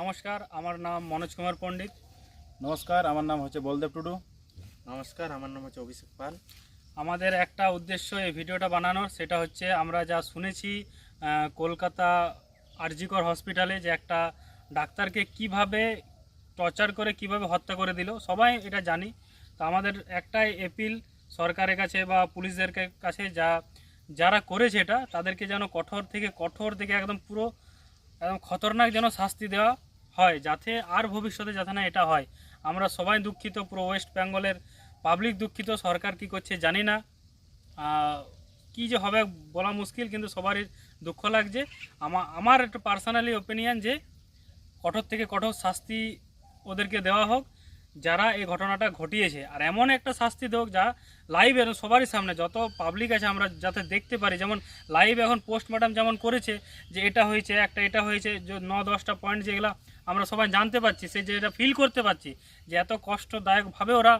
নমস্কার, আমার নাম মনোজ কুমার পণ্ডিত। নমস্কার, আমার নাম হচ্ছে বলদেব টুডু। নমস্কার, আমার নাম হচ্ছে অভিষেক পাল। আমাদের একটা উদ্দেশ্য এই ভিডিওটা বানানোর, সেটা হচ্ছে আমরা যা শুনেছি কলকাতা আরজিকর হসপিটালে যে একটা ডাক্তারকে কিভাবে টর্চার করে কিভাবে হত্যা করে দিল, সবাই এটা জানি। তো আমাদের একটাই এপিল সরকারের কাছে বা পুলিশদের কাছে, যারা করেছে এটা তাদেরকে যেন কঠোর থেকে একদম পুরো একদম খতরনাক যেন শাস্তি দেওয়া হয়, যাতে আর ভবিষ্যতে যাতে না এটা হয়। আমরা সবাই দুঃখিত, পুরো ওয়েস্ট বেঙ্গলের পাবলিক দুঃখিত। সরকার কি করছে জানি না, কি যে হবে বলা মুশকিল, কিন্তু সবারই দুঃখ লাগছে। আমার একটা পার্সোনালি ওপিনিয়ন যে কঠোর থেকে কঠোর শাস্তি ওদেরকে দেওয়া হোক যারা এই ঘটনাটা ঘটিয়েছে, আর এমন একটা শাস্তি দেওক যা লাইভ এবং সবারই সামনে যত পাবলিক আছে আমরা যাতে দেখতে পারি। যেমন লাইভ এখন পোস্টমর্টম যেমন করেছে যে এটা হয়েছে, এটা হয়েছে, যে 9-10টা পয়েন্ট যেগুলো আমরা সবাই জানতে পারছি, সে যে এটা ফিল করতে পারছি যে এত কষ্টদায়কভাবে ওরা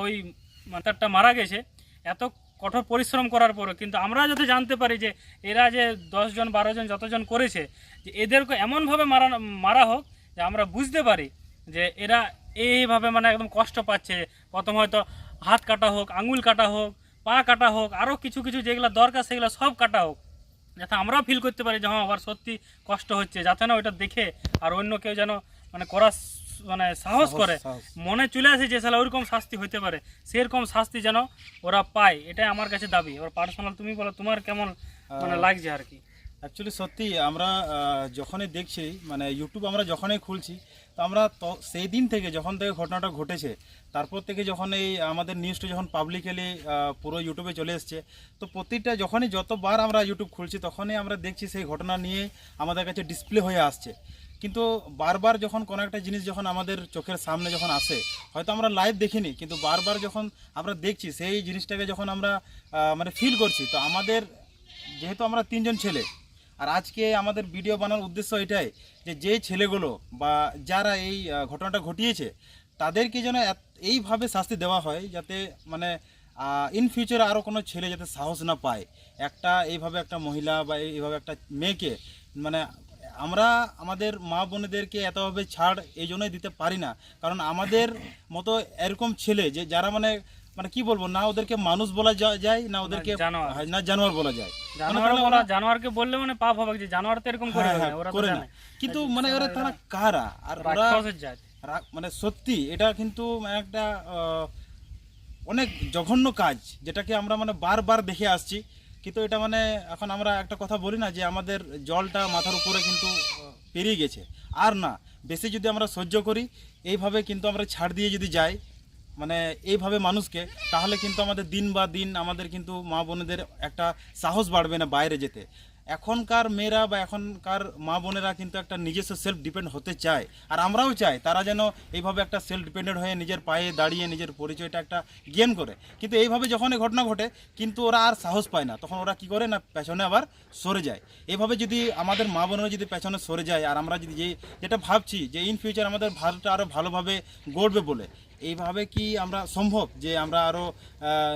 ওই মাতারটা মারা গেছে, এত কঠোর পরিশ্রম করার পরও। কিন্তু আমরা যাতে জানতে পারি যে এরা যে 10জন 12জন যতজন করেছে, যে এদেরকে এমনভাবে মারা হোক যে আমরা বুঝতে পারি যে এরা এইভাবে মানে একদম কষ্ট পাচ্ছে। প্রথম হয়তো হাত কাটা হোক, আঙুল কাটা হোক, পা কাটা হোক, আরও কিছু যেগুলো দরকার সেগুলো সব কাটা হোক, যাতে আমরাও ফিল করতে পারি যে হ্যাঁ আবার সত্যি কষ্ট হচ্ছে, যাতে না ওইটা দেখে আর অন্য কেউ যেন মানে করার মানে সাহস করে, মনে চলে আসে যে সালা ওইরকম শাস্তি হতে পারে, সেরকম শাস্তি যেন ওরা পায়। এটাই আমার কাছে দাবি। ওর পার্সোনাল তুমি বলো, তোমার কেমন মানে লাগছে আর কি? অ্যাকচুয়ালি সত্যি আমরা যখনই দেখছি, মানে ইউটিউব আমরা যখনই খুলছি, তো আমরা তো সেই দিন থেকে যখন থেকে ঘটনাটা ঘটেছে, তারপর থেকে যখন এই আমাদের নিউজটা যখন পাবলিকলি পুরো ইউটিউবে চলে এসছে, তো প্রতিটা যতবার আমরা ইউটিউব খুলছি তখনই আমরা দেখছি সেই ঘটনা নিয়ে আমাদের কাছে ডিসপ্লে হয়ে আসছে। কিন্তু বারবার যখন কোনো একটা জিনিস যখন আমাদের চোখের সামনে যখন আসে, হয়তো আমরা লাইভ দেখিনি, কিন্তু বারবার যখন আমরা দেখছি সেই জিনিসটাকে যখন আমরা মানে ফিল করছি, তো আমাদের যেহেতু আমরা 3জন ছেলে, আর আজকে আমাদের ভিডিও বানানোর উদ্দেশ্য এটাই যে ছেলেগুলো বা যারা এই ঘটনাটা ঘটিয়েছে তাদেরকে যেন এইভাবে শাস্তি দেওয়া হয়, যাতে মানে ইন ফিউচারে আরও কোনো ছেলে যাতে সাহস না পায় এইভাবে একটা মহিলা বা এইভাবে একটা মেয়েকে। মানে আমরা আমাদের মা বোনেদেরকে এতভাবে ছাড় এই জন্যই দিতে পারি না, কারণ আমাদের মতো এরকম ছেলে যে যারা মানে মানে কি বলবো, না ওদেরকে মানুষ বলা যায়, না ওদেরকে না জানোয়ার বলা যায়। জানোয়ারকে বললে মানে পাপ হবে, যে জানোয়ার তো এরকম করে না, ওরা করে না। কিন্তু মানে ওরা তারা কারা, আর ওরা মানে সত্যি এটা কিন্তু একটা অনেক জঘন্য কাজ, যেটাকে আমরা মানে বারবার দেখে আসছি। কিন্তু এটা মানে এখন আমরা একটা কথা বলি না যে আমাদের জলটা মাথার উপরে কিন্তু পেরিয়ে গেছে, আর না বেশি যদি আমরা সহ্য করি, এইভাবে কিন্তু আমরা ছাড় দিয়ে যদি যাই মানে এইভাবে মানুষকে, তাহলে কিন্তু আমাদের দিন বা দিন আমাদের কিন্তু মা বোনেদের একটা সাহস বাড়বে না বাইরে যেতে। এখনকার মেয়েরা বা এখনকার মা বোনেরা কিন্তু একটা নিজস্ব সেলফ ডিপেন্ড হতে চায়, আর আমরাও চাই তারা যেন এইভাবে একটা সেলফ ডিপেন্ডেন্ট হয়ে নিজের পায়ে দাঁড়িয়ে নিজের পরিচয়টা একটা জ্ঞান করে। কিন্তু এইভাবে যখন এই ঘটনা ঘটে, কিন্তু ওরা আর সাহস পায় না, তখন ওরা কি করে না পেছনে আবার সরে যায়। এইভাবে যদি আমাদের মা বোনেরা যদি পেছনে সরে যায়, আর আমরা যদি যেটা ভাবছি যে ইন ফিউচার আমাদের ভারতটা আরও ভালোভাবে গড়বে বলে, এইভাবে কি আমরা সম্ভব যে আমরা আরো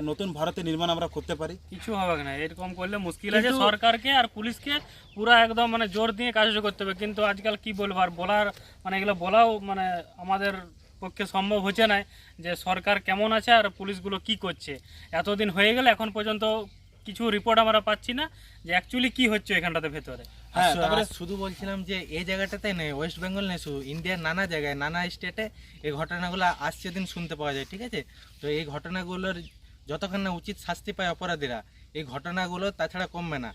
নতুন ভারতের নির্মাণ আমরা করতে পারি? কিছু হবে না, এরকম করলে মুশকিল আছে। সরকারকে আর পুলিশকে পুরো একদম মানে জোর দিয়ে কাজ করতে হবে। কিন্তু আজকাল কি বলবো, আর বলার মানে এগুলো বলাও মানে আমাদের পক্ষে সম্ভব হচ্ছে না যে সরকার কেমন আছে আর পুলিশগুলো কি করছে। এতদিন হয়ে গেলে এখন পর্যন্ত কিছু রিপোর্ট আমরা পাচ্ছি না যে অ্যাকচুয়ালি কি হচ্ছে এখানটাতে ভেতরে। হ্যাঁ, তারপরে শুধু বলছিলাম যে এই জায়গাটাতে নেই, ওয়েস্ট বেঙ্গল নেই, শুধু ইন্ডিয়ার নানা জায়গায় নানা স্টেটে এই ঘটনাগুলো আসছে দিন শুনতে পাওয়া যায়, ঠিক আছে? তো এই ঘটনাগুলোর যতক্ষণ না উচিত শাস্তি পায় অপরাধীরা, এই ঘটনাগুলো তাছাড়া কমবে না।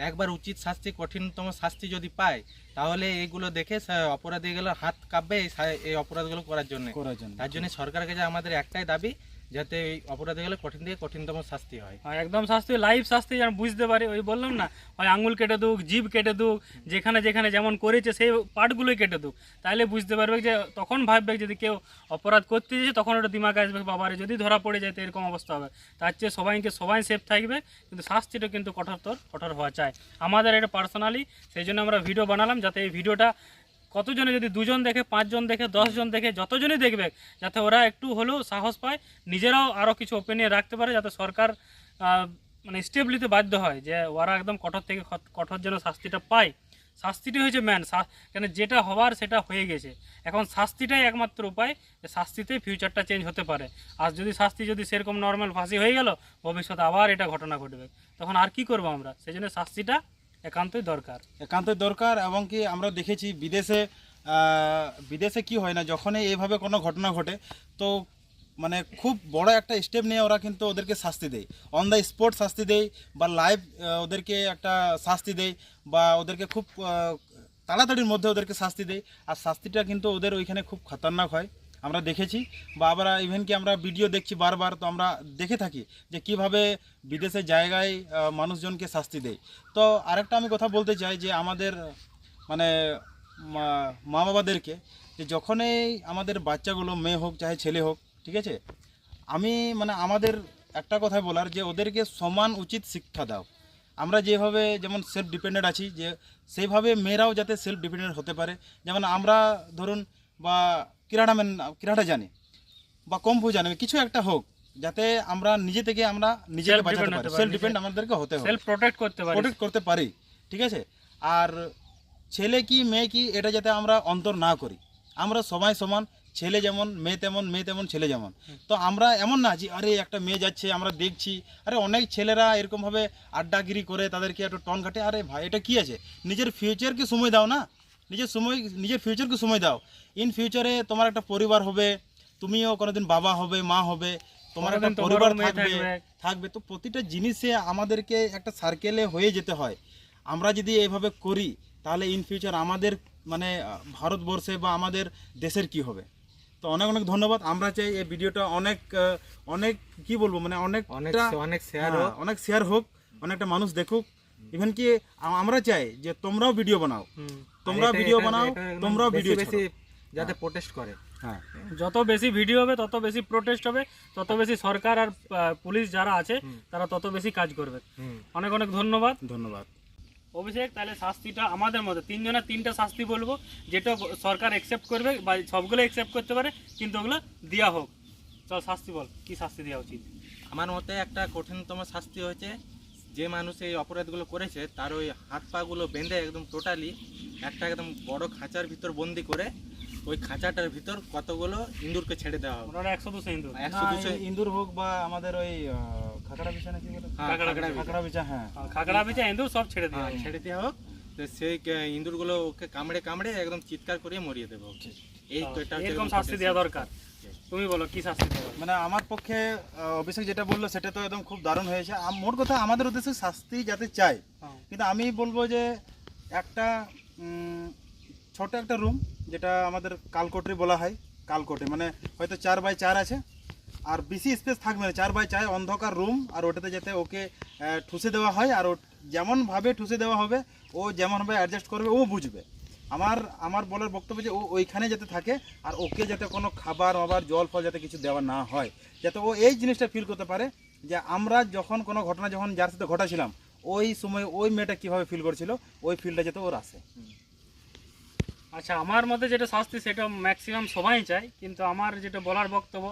একবার উচিত শাস্তি, কঠিনতম শাস্তি যদি পায়, তাহলে এইগুলো দেখে অপরাধীগুলো হাত কাঁপবে এই অপরাধগুলো করার জন্য। তার জন্য সরকারের কাছে আমাদের একটাই দাবি, যাতে এই অপরাধীগুলো কঠিন থেকে কঠিনতম শাস্তি হয়। একদম শাস্তি, লাইভ শাস্তি যেন বুঝতে পারি। ওই বললাম না, হয় আঙুল কেটে দুক, জিভ কেটে দুক, যেখানে যেখানে যেমন করেছে সেই পার্টগুলোই কেটে দুক, তাহলে বুঝতে পারবে যে তখন ভাববে যদি কেউ অপরাধ করতে দিয়েছে, তখন ওটা দিমাগে আসবে বাবারে যদি ধরা পড়ে যায় তো এরকম অবস্থা হবে। তার চেয়ে সবাই সেফ থাকবে, কিন্তু শাস্তিটা কিন্তু কঠোর হওয়া চাই আমাদের। এটা পার্সোনালি সেই জন্য আমরা ভিডিও বানালাম, যাতে এই ভিডিওটা কতজনে যদি 2জন দেখে, 5জন দেখে, 10জন দেখে, যতজনই দেখবে, যাতে ওরা একটু হলেও সাহস পায়, নিজেরাও আরও কিছু ওপিনিয়ন রাখতে পারে, যাতে সরকার মানে স্টেপ নিতে বাধ্য হয় যে ওরা একদম কঠোর থেকে কঠোর যেন শাস্তিটা পায়। শাস্তিটাই হয়েছে ম্যান। কেন যেটা হওয়ার সেটা হয়ে গেছে, এখন শাস্তিটাই একমাত্র উপায়, যে শাস্তিতেই ফিউচারটা চেঞ্জ হতে পারে। আর যদি শাস্তি যদি সেরকম নর্মাল ফাঁসি হয়ে গেল, ভবিষ্যতে আবার এটা ঘটনা ঘটবে, তখন আর কি করবো আমরা? সেই জন্য শাস্তিটা একান্তই দরকার। একান্তই দরকার। এবং কি আমরা দেখেছি বিদেশে কি হয় না, যখনই এইভাবে কোনো ঘটনা ঘটে তো মানে খুব বড় একটা স্টেপ নিয়ে ওরা কিন্তু ওদেরকে শাস্তি দেয়, অন দ্য স্পট শাস্তি দেয়, বা লাইভ ওদেরকে একটা শাস্তি দেয়, বা ওদেরকে খুব তাড়াতাড়ির মধ্যে ওদেরকে শাস্তি দেয়। আর শাস্তিটা কিন্তু ওদের ওইখানে খুব খতরনাক হয়, আমরা দেখেছি। বা আবার ইভেন কি আমরা ভিডিও দেখছি বারবার, তো আমরা দেখে থাকি যে কিভাবে বিদেশের জায়গায় মানুষজনকে শাস্তি দেয়। তো আরেকটা আমি কথা বলতে চাই যে আমাদের মানে মা বাবাদেরকে, যে যখনই আমাদের বাচ্চাগুলো মেয়ে হোক চাহে ছেলে হোক, ঠিক আছে, আমি মানে আমাদের একটা কথাই বলার, যে ওদেরকে সমান উচিত শিক্ষা দাও। আমরা যেভাবে যেমন সেলফ ডিপেন্ডেন্ট আছি, যে সেইভাবে মেয়েরাও যাতে সেলফ ডিপেন্ডেন্ট হতে পারে। যেমন আমরা ধরুন বা ক্রীড়াটা জানি বা কম্ফু জানি, কিছু একটা হোক, যাতে আমরা নিজে থেকে আমরা নিজেকে বাঁচাতে পারি, সেলফ ডিপেন্ড আমাদেরকে হতে হবে, সেলফ প্রোটেক্ট করতে পারি, ঠিক আছে। আর ছেলে কি মেয়ে কি এটা যাতে আমরা অন্তর না করি, আমরা সবাই সমান, ছেলে যেমন মেয়ে তেমন, মেয়ে তেমন ছেলে যেমন। তো আমরা এমন না যে আরে একটা মেয়ে যাচ্ছে আমরা দেখছি, আরে অনেক ছেলেরা এরকমভাবে আড্ডাগিরি করে, তাদেরকে একটু টন কাটে। আরে ভাই এটা কি আছে, নিজের ফিউচারকে সময় দাও না, নিজের ফিউচারকে সময় দাও। ইন ফিউচারে তোমার একটা পরিবার হবে, তুমিও কোনোদিন বাবা হবে, মা হবে, তোমার একটা পরিবার থাকবে। তো প্রতিটা জিনিসে আমাদেরকে একটা সার্কেলে হয়ে যেতে হয়। আমরা যদি এইভাবে করি তাহলে ইন ফিউচার আমাদের মানে ভারতবর্ষে বা আমাদের দেশের কি হবে। তো অনেক অনেক ধন্যবাদ। আমরা চাই এই ভিডিওটা অনেক কি বলবো মানে অনেক শেয়ার হোক, অনেকটা মানুষ দেখুক। ইভেন কি আমরা চাই যে তোমরাও ভিডিও বানাও, তোমরাও ভিডিও যাতে প্রোটেস্ট করে। হ্যাঁ, যত বেশি ভিডিও হবে তত বেশি প্রোটেস্ট হবে, তত বেশি সরকার আর পুলিশ যারা আছে তারা তত বেশি কাজ করবে। অনেক অনেক ধন্যবাদ অভিষেক। তাহলে শাস্তিটা আমাদের মধ্যে তিনজনের তিনটা শাস্তি বলবো, যেটা সরকার অ্যাকসেপ্ট করবে বা সবগুলো অ্যাকসেপ্ট করতে পারে, কিন্তু ওগুলো দেওয়া হোক। চল শাস্তি বল, কি শাস্তি দেওয়া উচিত? আমার মতে একটা কঠিনতম শাস্তি হয়েছে, যে মানুষ এই অপরাধগুলো করেছে তার ওই হাত পাগুলো বেঁধে একদম টোটালি একটা একদম বড় খাঁচার ভিতর বন্দি করে, ওই খাঁচাটার ভিতর কতগুলো ইঁদুরকে ছেড়ে দেওয়া হবে। ওরা 100-200 ইঁদুর, 100-200 ইঁদুর হোক বা আমাদের ওই খাকড়া বিছা নাকি বলে, খাগড়া বিছা ইঁদুর সব ছেড়ে দেওয়া হোক। তো সেই ইঁদুরগুলো ওকে কামড়ে কামড়ে একদম চিৎকার করিয়ে মরিয়ে দেবো। এরকম শাস্তি দেওয়া দরকার। তুমি বলো কি শাস্তি দেওয়া? মানে আমার পক্ষে অভিষেক যেটা বললো সেটা তো একদম খুব দারুণ হয়েছে। মোট কথা আমাদের উদ্দেশ্যে শাস্তি যাতে চাই, কিন্তু আমি বলবো যে একটা ছোট একটা রুম, যেটা আমাদের কালকোটরি বলা হয়, কালকোটে মানে হয়তো 4x4 আছে, আর বেশি স্পেস থাকবে না, 4x4 অন্ধকার রুম, আর ওটাতে যাতে ওকে ঠুসে দেওয়া হয়, আর যেমনভাবে ঠুসে দেওয়া হবে ও যেমনভাবে অ্যাডজাস্ট করবে ও বুঝবে। আমার বলার বক্তব্য যে ও ওইখানে যাতে থাকে, আর ওকে যাতে কোনো খাবার জল ফল যাতে কিছু দেওয়া না হয়, যাতে ও এই জিনিসটা ফিল করতে পারে যে আমরা যখন কোনো ঘটনা যখন যার সাথে ঘটাছিলাম ওই সময় ওই মেয়েটা কীভাবে ফিল করছিল, ওই ফিলটা যাতে ওর আসে। আচ্ছা, আমার মতে যেটা শাস্তি সেটা ম্যাক্সিমাম সবাই চায়, কিন্তু আমার যেটা বলার বক্তব্য,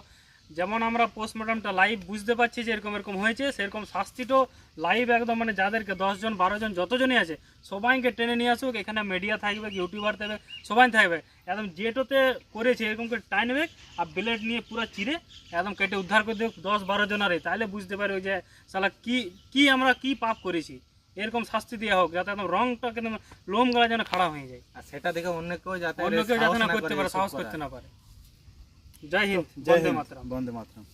যেমন আমরা পোস্টমর্টমটা লাইভ বুঝতে পারছি যে এরকম হয়েছে, সেরকম শাস্তিটাও লাইভ একদম মানে যাদেরকে 10 জন 12 জন যতজনই আছে সবাইকে টেনে নিয়ে আসুক, এখানে মিডিয়া থাকবে, ইউটিউবার থাকবে, সবাই থাকবে, একদম যেটোতে করেছে এরকম করে টাইনবে আর ব্লেড নিয়ে পুরো চিরে একদম কেটে উদ্ধার করে দেবে 10-12 জনারে, তাহলে বুঝতে পারবে যে শালা কি আমরা কি পাপ করেছি। এরকম শাস্তি দেওয়া হোক যাতে একদম রংটা কিন্তু লোম গলা যেন খাড়া হয়ে যায়, আর সেটা দেখে অন্য কেউ যাতে না করতে পারে, সাহস করতে না পারে। জয় হিন্দ, বন্দে মাতরম।